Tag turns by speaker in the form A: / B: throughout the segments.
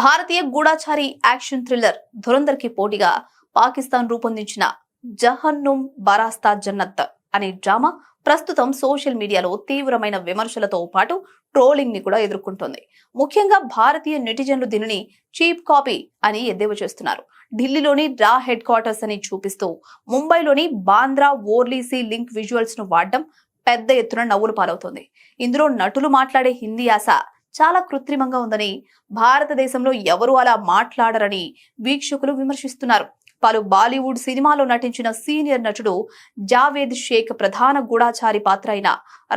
A: భారతీయ గూఢాచారి action thriller Dhurandhar కి పోటీగా పాకిస్తాన్ రూపొందించిన జహన్నుమ్ బరాస్తా జన్నత్ అనే డ్రామా ప్రస్తుతం సోషల్ మీడియాలో తీవ్రమైన విమర్శలతో పాటు ట్రోలింగ్ ని కూడా ఎదుర్కొంటోంది. ముఖ్యంగా భారతీయ నెటిజన్లు దీనిని చీప్ కాపీ అని ఎద్దేవా చేస్తున్నారు. ఢిల్లీలోని రా హెడ్ క్వార్టర్స్ అని చూపిస్తూ ముంబైలోని బాంద్రా ఓర్లీసీ లింక్ విజువల్స్ ను వాడడం పెద్ద ఎత్తున నవ్వులు పాలవుతోంది. ఇందులో నటులు మాట్లాడే హిందీ యాస చాలా కృత్రిమంగా ఉందని, భారతదేశంలో ఎవరు అలా మాట్లాడరని వీక్షకులు విమర్శిస్తున్నారు. పలు బాలీవుడ్ సినిమాలో నటించిన సీనియర్ నటుడు జావేద్ షేక్ ప్రధాన గూఢాచారి పాత్ర అయిన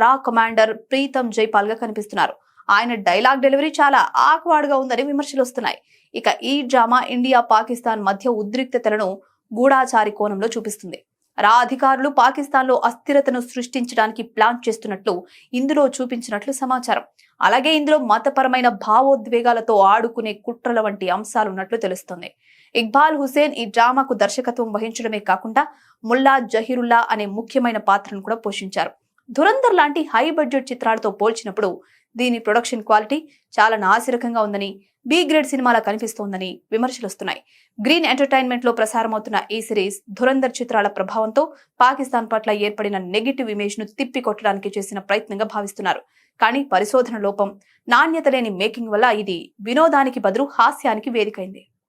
A: రా కమాండర్ ప్రీతం జైపాల్ గా కనిపిస్తున్నారు. ఆయన డైలాగ్ డెలివరీ చాలా ఆక్వర్డ్ గా ఉందని విమర్శలు వస్తున్నాయి. ఇక ఈ డ్రామా ఇండియా పాకిస్తాన్ మధ్య ఉద్రిక్తతలను గూఢాచారి కోణంలో చూపిస్తుంది. రా అధికారులు పాకిస్తాన్ లో అస్థిరతను సృష్టించడానికి ప్లాన్ చేస్తున్నట్లు ఇందులో చూపించినట్లు సమాచారం. అలాగే ఇందులో మతపరమైన భావోద్వేగాలతో ఆడుకునే కుట్రల వంటి అంశాలున్నట్లు తెలుస్తోంది. ఇక్బాల్ హుసేన్ ఈ డ్రామాకు దర్శకత్వం వహించడమే కాకుండా ముల్లా జహీరుల్లా అనే ముఖ్యమైన పాత్రను కూడా పోషించారు. ధురంధర్ లాంటి హై బడ్జెట్ చిత్రాలతో పోల్చినప్పుడు దీని ప్రొడక్షన్ క్వాలిటీ చాలా నాసిరకంగా ఉందని, బి గ్రేడ్ సినిమాలా కనిపిస్తోందని విమర్శలు వస్తున్నాయి. గ్రీన్ ఎంటర్టైన్మెంట్ లో ప్రసారమవుతున్న ఈ సిరీస్ ధురంధర్ చిత్రాల ప్రభావంతో పాకిస్తాన్ పట్ల ఏర్పడిన నెగిటివ్ ఇమేజ్ ను తిప్పికొట్టడానికి చేసిన ప్రయత్నంగా భావిస్తున్నారు. కానీ పరిశోధన లోపం, నాణ్యత లేని మేకింగ్ వల్ల ఇది వినోదానికి బదులు హాస్యానికి వేదికైంది.